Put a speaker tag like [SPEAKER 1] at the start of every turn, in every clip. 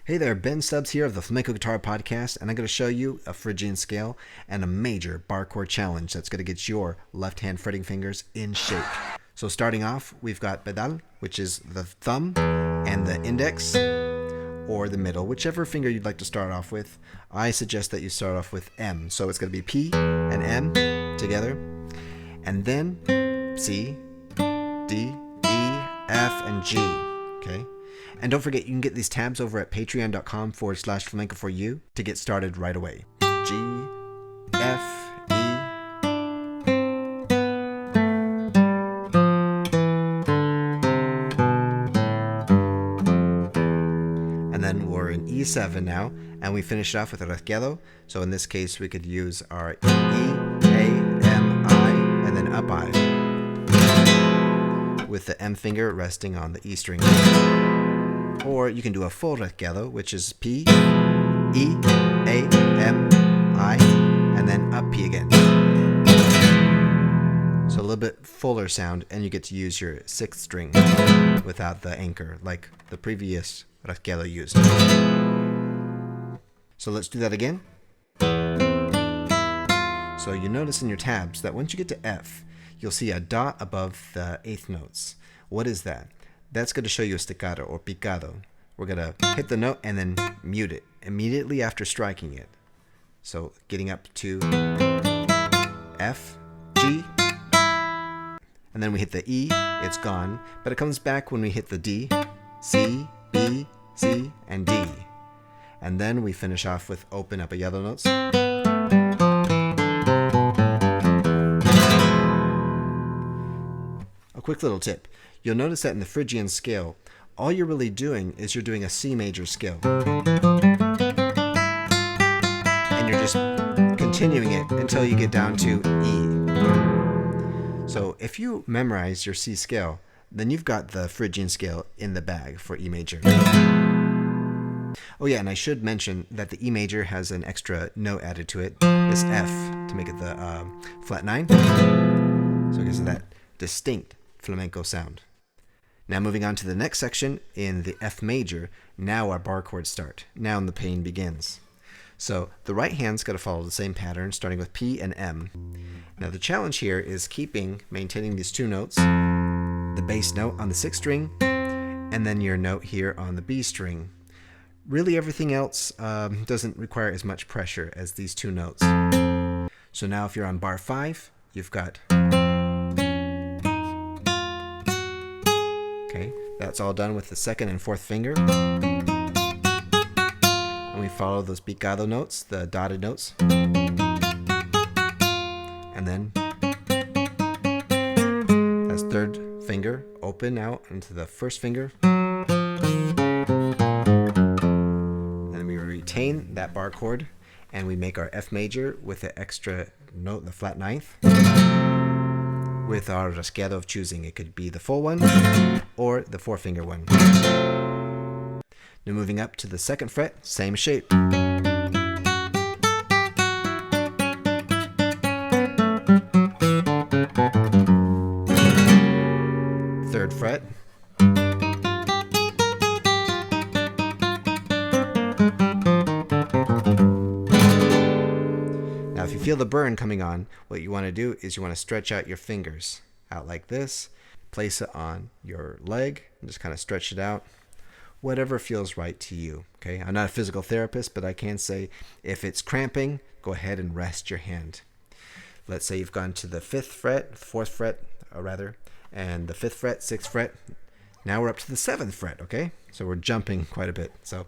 [SPEAKER 1] Hey there, Ben Stubbs here of the Flamenco Guitar Podcast, and I'm going to show you a Phrygian scale and a major barre chord challenge that's going to get your left-hand fretting fingers in shape. So starting off, we've got pedal, which is the thumb, and the index, or the middle, whichever finger you'd like to start off with. I suggest that you start off with M, so it's going to be P and M together, and then C, D, E, F, and G, okay? And don't forget, you can get these tabs over at patreon.com/flamenco for you to get started right away. G, F, E. And then we're in E7 now, and we finish it off with a Rasgueado. So in this case, we could use our E, A, M, I, and then up I, with the M finger resting on the E string. Or you can do a full Rasgueado, which is P, E, A, M, I, and then up P again. So a little bit fuller sound, and you get to use your sixth string without the anchor, like the previous Rasgueado used. So let's do that again. So you notice in your tabs that once you get to F, you'll see a dot above the eighth notes. What is that? That's going to show you a staccato or picado. We're going to hit the note and then mute it immediately after striking it. So getting up to F, G, and then we hit the E, it's gone, but it comes back when we hit the D, C, B, C, and D. And then we finish off with open up a yellow notes. A quick little tip. You'll notice that in the Phrygian scale, all you're really doing is you're doing a C major scale. And you're just continuing it until you get down to E. So if you memorize your C scale, then you've got the Phrygian scale in the bag for E major. Oh yeah, and I should mention that the E major has an extra note added to it, this F, to make it the flat 9. So it gives it that distinct flamenco sound. Now moving on to the next section in the F major, now our barre chords start. Now the pain begins. So the right hand's got to follow the same pattern, starting with P and M. Now the challenge here is maintaining these two notes, the bass note on the sixth string, and then your note here on the B string. Really everything else doesn't require as much pressure as these two notes. So now if you're on bar 5, you've got... Okay, that's all done with the second and fourth finger. And we follow those picado notes, the dotted notes. And then that's third finger, open out into the first finger. And we retain that barre chord, and we make our F major with the extra note, the flat ninth. With our Rasgueado of choosing. It could be the full one or the four finger one. Now moving up to the second fret, same shape. Third fret. Now if you feel the burn coming on, what you want to do is you want to stretch out your fingers out like this, place it on your leg, and just kind of stretch it out, whatever feels right to you. Okay, I'm not a physical therapist, but I can say if it's cramping, go ahead and rest your hand. Let's say you've gone to the fourth fret, and the fifth fret, sixth fret. Now we're up to the seventh fret, okay? So we're jumping quite a bit. So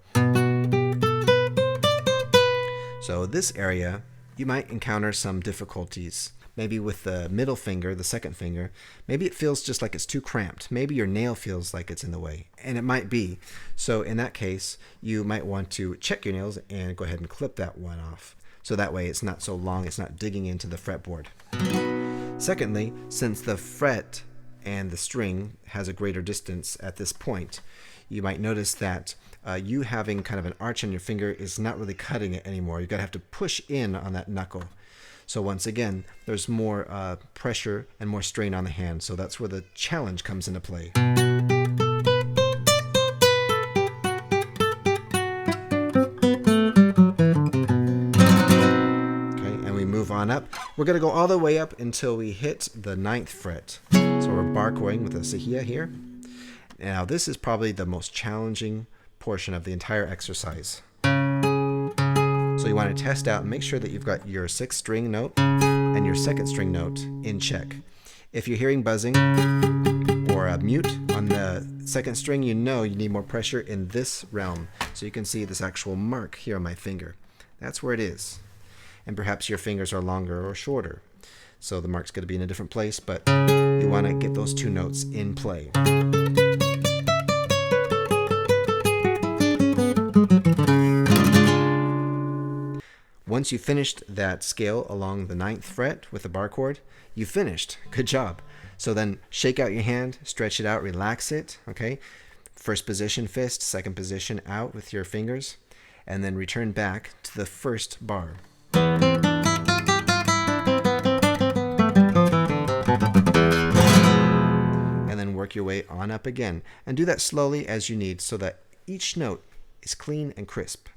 [SPEAKER 1] this area, you might encounter some difficulties. Maybe with the middle finger, the second finger, maybe it feels just like it's too cramped. Maybe your nail feels like it's in the way, and it might be. So in that case, you might want to check your nails and go ahead and clip that one off. So that way it's not so long, it's not digging into the fretboard. Secondly, since the fret and the string has a greater distance at this point, you might notice that you having kind of an arch on your finger is not really cutting it anymore. You're going to have to push in on that knuckle. So once again, there's more pressure and more strain on the hand. So that's where the challenge comes into play. on up. We're going to go all the way up until we hit the 9th fret. So we're barre chording with a cejilla here. Now this is probably the most challenging portion of the entire exercise. So you want to test out and make sure that you've got your 6th string note and your 2nd string note in check. If you're hearing buzzing or a mute on the 2nd string, you know you need more pressure in this realm. So you can see this actual mark here on my finger. That's where it is. And perhaps your fingers are longer or shorter. So the mark's going to be in a different place, but you want to get those 2 notes in play. Once you finished that scale along the 9th fret with the barre chord, you finished. Good job. So then shake out your hand, stretch it out, relax it, okay? First position fist, 2nd position out with your fingers, and then return back to the 1st bar. And then work your way on up again. And do that slowly as you need so that each note is clean and crisp.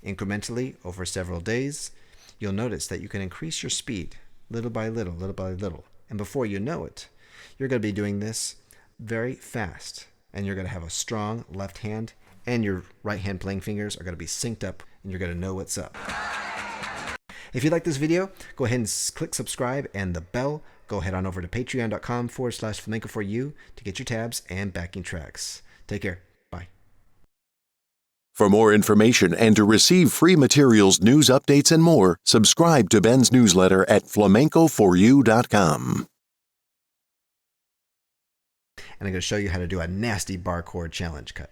[SPEAKER 1] Incrementally, over several days, you'll notice that you can increase your speed little by little, little by little. And before you know it, you're going to be doing this very fast. And you're going to have a strong left hand, and your right hand playing fingers are going to be synced up, and you're going to know what's up. If you like this video, go ahead and click subscribe and the bell. Go head on over to patreon.com/Flamenco for you to get your tabs and backing tracks. Take care.
[SPEAKER 2] For more information and to receive free materials, news updates, and more, subscribe to Ben's newsletter at flamencoforyou.com.
[SPEAKER 1] And I'm going to show you how to do a nasty barre chord challenge cut.